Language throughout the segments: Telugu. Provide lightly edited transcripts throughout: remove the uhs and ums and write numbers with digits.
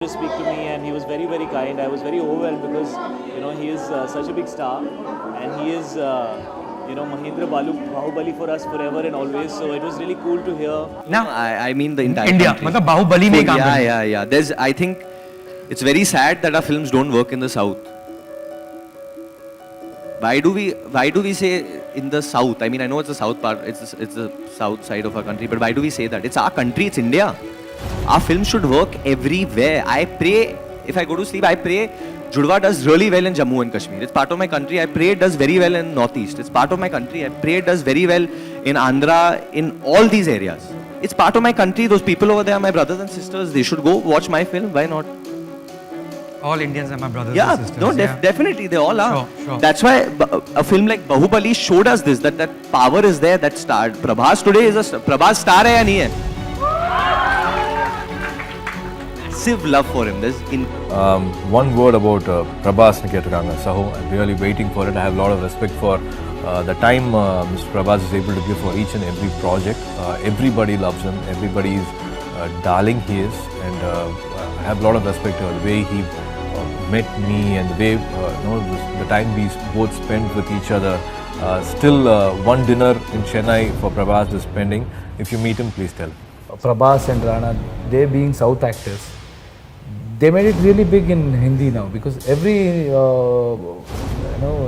To speak to me, and he was very, very kind. I was very overwhelmed because he is such a big star, and he is Mahendra Bahubali for us forever and always. So it was really cool to hear. No, I mean the entire India, country. मतलब बाहुबली में काम Yeah, करना। yeah, yeah. I think it's very sad that our films don't work in the south. Why do we say in the south? I mean, I know it's the south part, it's the south side of our country, but why do we say that? It's our country, it's India. Our films should work everywhere. I pray, if I go to sleep, I pray Judwa does really well in Jammu and Kashmir. It's part of my country. I pray it does very well in Northeast. It's part of my country. I pray it does very well in Andhra, in all these areas. It's part of my country. Those people over there are my brothers and sisters. They should go watch my film. Why not? All Indians are my brothers Yeah, and sisters. no, definitely, they all are. Sure. That's why a film like Bahubali showed us this, that power is there, that star. Prabhas today is Prabhas star hai ya nahi hai? Massive love for him. One word about Prabhas Niketaranga Saho. I'm really waiting for it. I have a lot of respect for the time Mr. Prabhas is able to give for each and every project. Everybody loves him. Everybody is darling he is, and I have a lot of respect for the way he met me and the way the time we both spent with each other. Still one dinner in Chennai for Prabhas is pending. If you meet him, please tell. Prabhas and Rana, they being South actors, they made it really big in Hindi now, because every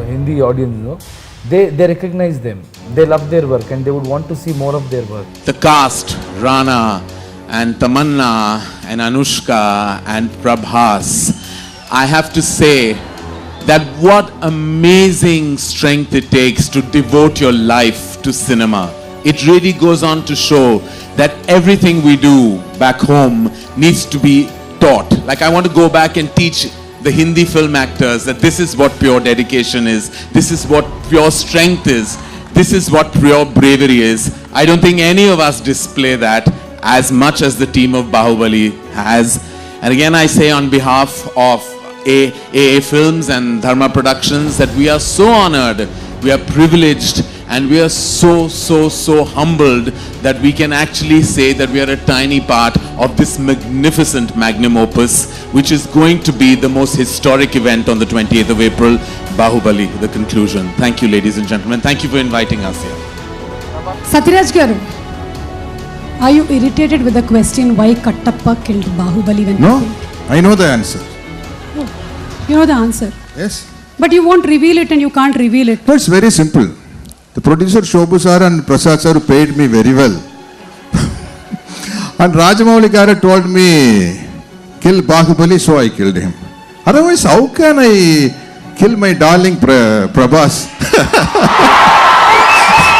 Hindi audience, they recognize them, they love their work, and they would want to see more of their work. The cast, Rana and Tamanna and Anushka and Prabhas, I have to say that what amazing strength it takes to devote your life to cinema. It really goes on to show that everything we do back home needs to be taught. Like, I want to go back and teach the Hindi film actors that this is what pure dedication is, this is what pure strength is, this is what pure bravery is. I don't think any of us display that as much as the team of Bahubali has. And again, I say on behalf of AA Films and Dharma Productions that we are so honored, we are privileged, and we are so humbled that we can actually say that we are a tiny part of this magnificent magnum opus, which is going to be the most historic event on the 28th of April, Bahubali, the conclusion. Thank you, ladies and gentlemen. Thank you for inviting us here. Satyaraj Garu, are you irritated with the question why Kattappa killed Bahubali when No, he killed? I know the answer. Oh, you know the answer. Yes. But you won't reveal it and you can't reveal it. No, it's very simple. The producer Shobhu sir and Prasad sir paid me very well. And Rajamouli Garu told me, kill Bahubali, so I killed him. Otherwise, how can I kill my darling Prabhas?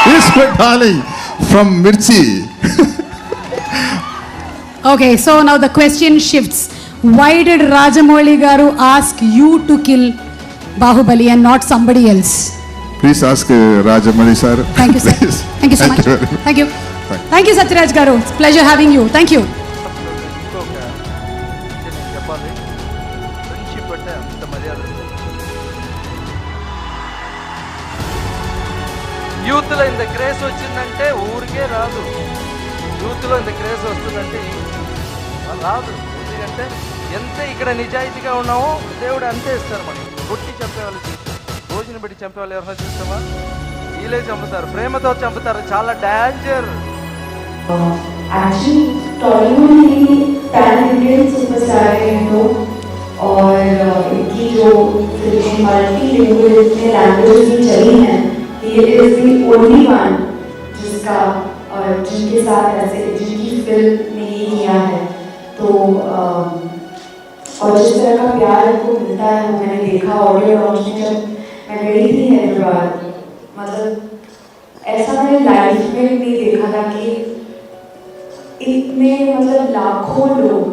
He's my darling from Mirchi. Okay, so now the question shifts. Why did Rajamouli Garu ask you to kill Bahubali and not somebody else? Please ask Rajamouli sir. Thank you, sir. Please. Thank you so much. very much. Thank you. Thank you, Satyaraj Garu. It's a pleasure having you. Thank you. యూత్లో ఇంత క్రేజ్ వచ్చిందంటే ఊరికే రాదు. యూత్లో ఇంత క్రేజ్ వస్తుందంటే రాదు. ఎందుకంటే ఎంత ఇక్కడ నిజాయితీగా ఉన్నామో దేవుడు అంతే ఇస్తారు మనకి. కొట్టి చంపేవాళ్ళు చూస్తాం, రోజుని బట్టి చంపేవాళ్ళు ఎవరైనా చూస్తామా? వీళ్ళే చంపుతారు, ప్రేమతో చంపుతారు. చాలా డేంజర్. एक्चुअली टॉलीवुड ही पैन इंडियन सुपरस्टार है इनको, और इनकी जो फिल्में मल्टी लैंग्वेज में लैंग्वेज में चली हैं, ये इज द ओनली वन जिसका जिनके साथ ऐसे जिनकी फिल्म ने ये किया है. तो और जिस तरह का प्यार इनको मिलता है वो मैंने देखा ऑडियो लॉन्च में जब मैं गई थी हैदराबाद. मतलब ऐसा मैंने लाइफ में नहीं देखा था कि इतने मतलब लाखों लोग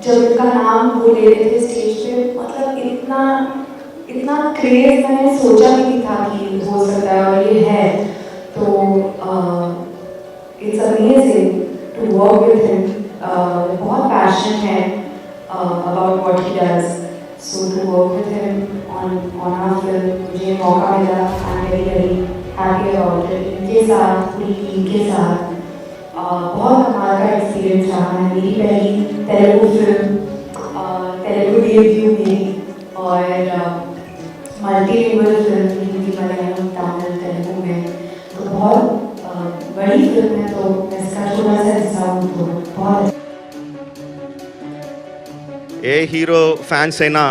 जब इनका नाम वो ले रहे थे स्टेज पे, मतलब इतना क्रेज मैंने सोचा भी नहीं था कि हो सकता है, और ये है. तो it's amazing to work with him. बहुत पैशन है about what he does. So to work with him on our film, मुझे मौका मिला. I am very happy about it. इनके साथ, पूरी टीम के साथ बहुत कमाल का एक्सपीरियंस रहा है. मेरी पहली तेलुगु फिल्म, तेलुगु डेब्यू मेरी, और मल्टीलिंगुअल फिल्म हिंदी, मलयालम, तमिल, तेलुगु में. तो बहुत बड़ी फिल्म है, तो मैं इसका छोटा सा हिस्सा हूँ. तो बहुत ఏ హీరో ఫ్యాన్స్ అయినా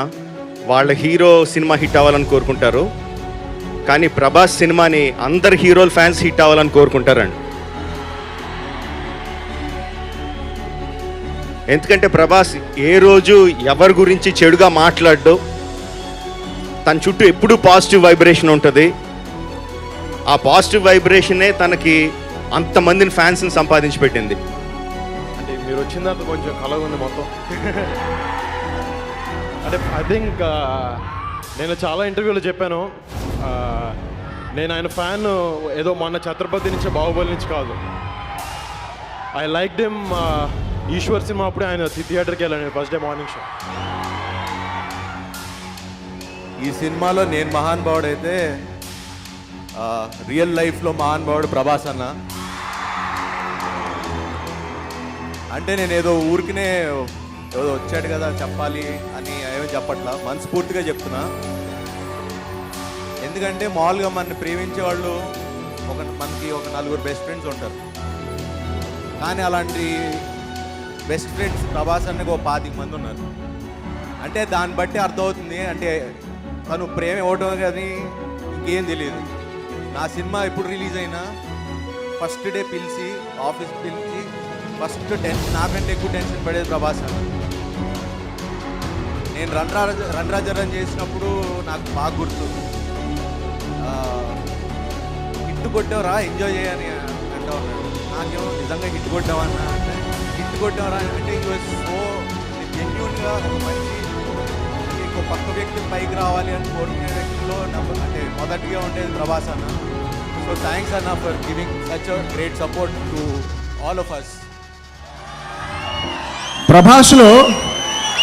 వాళ్ళ హీరో సినిమా హిట్ అవ్వాలని కోరుకుంటారు, కానీ ప్రభాస్ సినిమాని అందరు హీరోల ఫ్యాన్స్ హిట్ అవ్వాలని కోరుకుంటారండి. ఎందుకంటే ప్రభాస్ ఏ రోజు ఎవరి గురించి చెడుగా మాట్లాడడు, తన చుట్టూ ఎప్పుడూ పాజిటివ్ వైబ్రేషన్ ఉంటుంది. ఆ పాజిటివ్ వైబ్రేషనే తనకి అంతమందిని ఫ్యాన్స్ని సంపాదించి పెట్టింది. అంటే మీరు వచ్చిన తర్వాత కొంచెం కలగా ఉంది మొత్తం. అంటే ఐ థింక్ నేను చాలా ఇంటర్వ్యూలో చెప్పాను, నేను ఆయన ఫ్యాన్ ఏదో మొన్న ఛత్రపతి నుంచి, బాహుబలి నుంచి కాదు. I like them. ఈశ్వర్ సినిమా అప్పుడే ఆయన థియేటర్కి వెళ్ళాను ఫస్ట్ డే మార్నింగ్ షో. ఈ సినిమాలో నేను మహాన్ భావుడు అయితే రియల్ లైఫ్లో మహాన్ భావుడు ప్రభాస్ అన్న. అంటే నేను ఏదో ఊరికినే ఏదో వచ్చాడు కదా చెప్పాలి అని ఏమీ చెప్పట్లా, మనస్ఫూర్తిగా చెప్తున్నా. ఎందుకంటే మామూలుగా మనని ప్రేమించే వాళ్ళు మనకి ఒక 4 బెస్ట్ ఫ్రెండ్స్ ఉంటారు, కానీ అలాంటి బెస్ట్ ఫ్రెండ్స్ ప్రభాస్ అన్నకి ఒక 25 మంది ఉన్నారు. అంటే దాన్ని బట్టి అర్థమవుతుంది, అంటే తను ప్రేమ ఇవ్వడం కానీ ఇంకేం తెలియదు. నా సినిమా ఎప్పుడు రిలీజ్ అయినా ఫస్ట్ డే పిలిచి ఆఫీస్కి పిలిచి ఫస్ట్ టెన్షన్, నాకంటే ఎక్కువ టెన్షన్ పడేది ప్రభాస్ అన్న. నేను రన్ రాజరన్ చేసినప్పుడు నాకు బాగా గుర్తు, హిట్ కొట్టావురా ఎంజాయ్ చేయని అంటా ఉన్నాడు. నాకేమో నిజంగా హిట్ కొట్టావన్నా అంటే హిట్ కొట్టావరా అంటే సో జెన్యూన్గా ఒక మంచి ఇంకో పక్క వ్యక్తి పైకి రావాలి అని కోరుకునే వ్యక్తిలో అంటే మొదటిగా ఉండేది ప్రభాస్ అన్న. సో థ్యాంక్స్ అన్న for giving such a great support to all of us.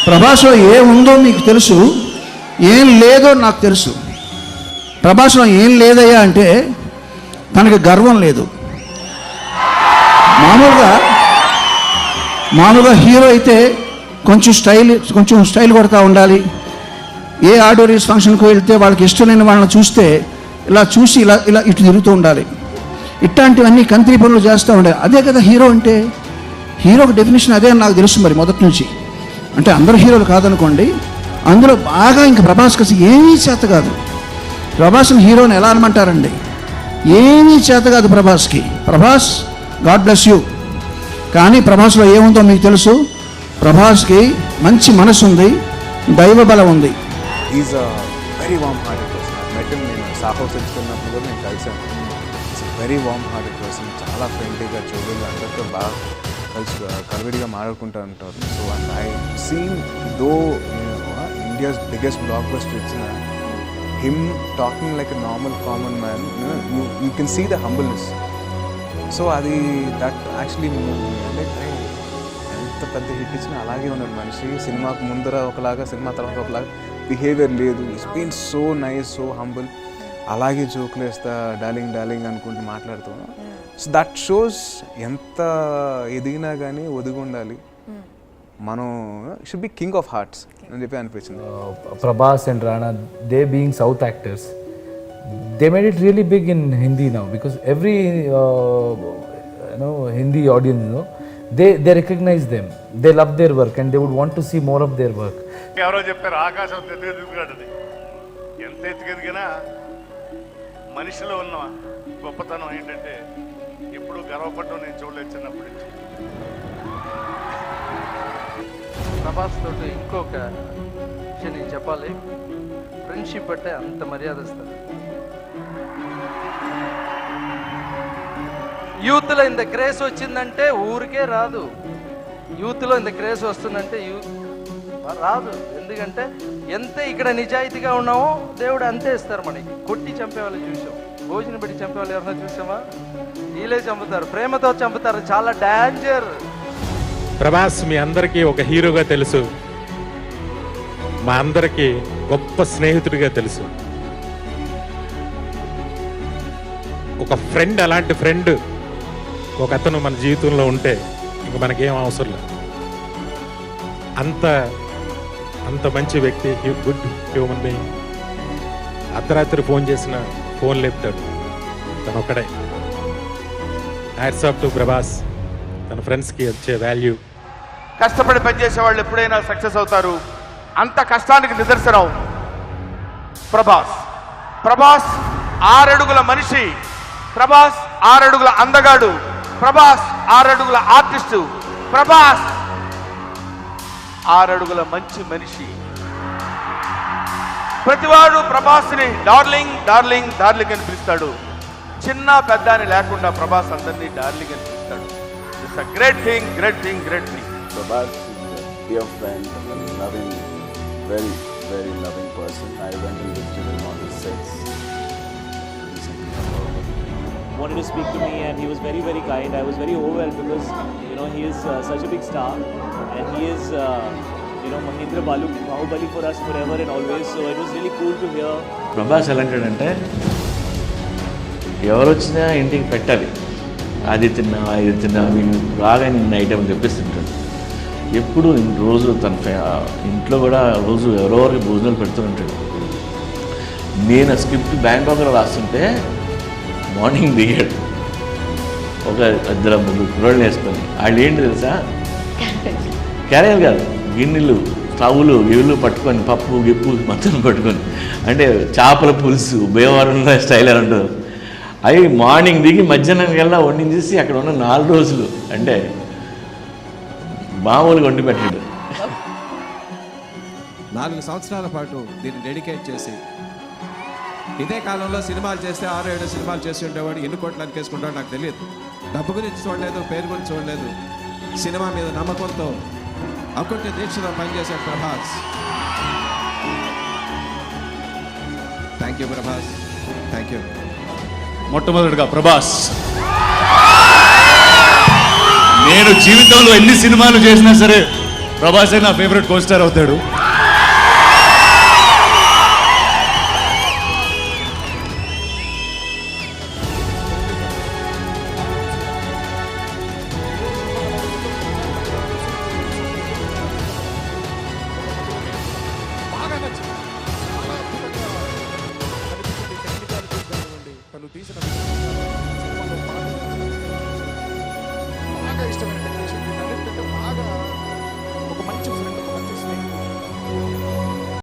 ప్రభాస్లో ఏముందో మీకు తెలుసు, ఏం లేదో నాకు తెలుసు. ప్రభాస్లో ఏం లేదయ్యా అంటే తనకి గర్వం లేదు. మామూలుగా హీరో అయితే కొంచెం స్టైల్ కొడతా ఉండాలి. ఏ ఆడిటోరియస్ ఫంక్షన్కి వెళ్తే వాళ్ళకి ఇష్టం లేని వాళ్ళని చూస్తే ఇలా చూసి ఇలా ఇటు తిరుగుతూ ఉండాలి. ఇట్లాంటివన్నీ కంత్రి పనులు చేస్తూ ఉండాలి. అదే కదా హీరో అంటే. హీరోకి డెఫినేషన్ అదే అని నాకు తెలుసు మరి మొదటి నుంచి. అంటే అందరు హీరోలు కాదనుకోండి, అందులో బాగా ఇంకా ప్రభాస్ kasi ఏమీ చేత కాదు. ప్రభాస్ని హీరోని ఎలా అనమంటారండి? ఏమీ చేత కాదు ప్రభాస్కి. Prabhas God bless you. కానీ ప్రభాస్లో ఏముందో మీకు తెలుసు. ప్రభాస్కి మంచి మనసు ఉంది, దైవ బలం ఉంది. Is a very warm hearted person. నేను సాహో తెలుసుకున్నప్పుడు కూడా నేను కలిసాను. It's very warm hearted person. చాలా ఫ్రెండ్లీగా జోబుల్గా అందరితో బాగా కలివిడిగా మాట్లాడుకుంటూ ఉంటారు. So and I seen though India's biggest blockbuster ఇచ్చిన him talking like a normal common man, you can see the humbleness. So అది దట్ యాక్చువల్లీ అంటే ఎంత పెద్ద హిట్ ఇచ్చినా అలాగే ఉన్నాడు మనిషి. సినిమాకు ముందర ఒకలాగా, సినిమా తర్వాత ఒకలాగా బిహేవియర్ లేదు. It's been so nice, so humble. అలాగే జోకులు వేస్తా డార్లింగ్ అనుకుంటూ మాట్లాడుతూ. సో దట్ షోస్ ఎంత ఎదిగినా కానీ ఒదిగి ఉండాలి మనం. Should be king of hearts అని చెప్పి అనిపించింది. Prabhas and Rana, they being south actors, they made it really big in Hindi now, because every Hindi audience, they recognize them, they love their work and they would want to see more of their work. ఎవరో చెప్పారు ఆకాశం ఎత్తుకెదిగాడని. ఎంత ఎత్తుకెదిగినా మనిషిలో ఉన్న గొప్పతనం ఏంటంటే ఎప్పుడు గర్వపడడం నేను చూడలేదు చిన్నప్పటి నుంచి. ప్రభాస్ తోటి ఇంకొక విషయం నేను చెప్పాలి. ఫ్రెండ్షిప్ అంటే అంత మర్యాద ఇస్తారు. యూత్లో ఇంత క్రేజ్ వచ్చిందంటే ఊరికే రాదు. యూత్లో ఇంత క్రేజ్ వస్తుందంటే రాదు. ఎందుకంటే ఎంత ఇక్కడ నిజాయితీగా ఉన్నామో దేవుడు అంతే ఇస్తారు మనకి. కొట్టి చంపేవాళ్ళు చూసాం, భోజనం పెట్టి చంపేవాళ్ళు ఎవరైనా చూసామా? వీళ్ళే చంపుతారు, ప్రేమతో చంపుతారు. చాలా డేంజర్. ప్రభాస్ మీ అందరికీ ఒక హీరోగా తెలుసు, మా అందరికీ గొప్ప స్నేహితుడిగా తెలుసు. ఒక ఫ్రెండ్, అలాంటి ఫ్రెండ్ ఒక అతను మన జీవితంలో ఉంటే ఇంక మనకేం అవసరం లేదు. అంత మంచి వ్యక్తి, గుడ్ హ్యూమన్ బీయింగ్. అర్ధరాత్రి ఫోన్ చేసిన ఫోన్ లేపుతాడు, తను ఒక్కడే. హ్యాట్స్ ఆఫ్ టు ప్రభాస్, తన ఫ్రెండ్స్కి వచ్చే వాల్యూ. కష్టపడి పనిచేసే వాళ్ళు ఎప్పుడైనా సక్సెస్ అవుతారు. అంత కష్టానికి నిదర్శనం ప్రభాస్. ప్రభాస్ 6 అడుగుల మనిషి, ప్రభాస్ 6 అడుగుల అందగాడు, ప్రభాస్ 6 అడుగుల ఆర్టిస్టు, ప్రభాస్ 6 అడుగుల మంచి మనిషి. ప్రతివాడు ప్రభాస్ని డార్లింగ్ డార్లింగ్ డార్లింగ్ అని పిలుస్తాడు. చిన్న పెద్ద అని లేకుండా ప్రభాస్ అందరినీ డార్లింగ్ అని పిలుస్తాడు. It's a great thing, great thing, great thing. Prabhas is a dear friend, a loving, very, very loving person. I went and visited him on his sets recently. Wanted to speak to me, and he was very, very kind. I was very overwhelmed because he is such a big star, and he is Mahindra Bahubali for us forever and always. So it was really cool to hear. Prabhas ఎలాంటాడంటే ఎవరు వచ్చినా ఇంటికి పెట్టాలి, అది తిన్నా ఇది తిన్నా వీళ్ళు రాగా నిన్న ఐటమ్ తెప్పిస్తుంటాడు. ఎప్పుడు రోజు తన ఇంట్లో కూడా రోజు ఎవరెవరికి భోజనాలు పెడుతుంటాడు. నేను ఆ స్క్రిప్ట్ బ్యాంకాక్లో రాస్తుంటే మార్నింగ్ దిగాడు ఒక 2 కుర్రోళ్ళు వేసుకొని. వాళ్ళు ఏంటి తెలుసా, క్యారియర్ కాదు, గిన్నెలు స్టవ్లు ఇళ్ళు పట్టుకొని పప్పు గిప్పు మొత్తం పట్టుకొని, అంటే చేపల పులుసు భీమవరంలో స్టైల్ అని ఉంటుంది. అవి మార్నింగ్ దిగి మధ్యాహ్నం కల్లా వండించేసి అక్కడ ఉన్న 4 రోజులు అంటే మామూలుగా వండి పెట్టాడు. 4 సంవత్సరాల పాటు దీన్ని డెడికేట్ చేసి ఇదే కాలంలో సినిమాలు చేస్తే 6-7 సినిమాలు చేసి ఉండేవాడు. ఎన్ని కోట్లు అనికేసుకుంటాడో నాకు తెలియదు. డబ్బు గురించి చూడలేదు, పేరు గురించి చూడలేదు. సినిమా మీద నమ్మకంతో అకుంఠ దీక్షలో పనిచేశాడు Prabhas. Thank you Prabhas, thank you. మొట్టమొదటిగా ప్రభాస్, నేను జీవితంలో ఎన్ని సినిమాలు చేసినా సరే ప్రభాసే నా ఫేవరెట్ కో స్టార్ అవుతాడు.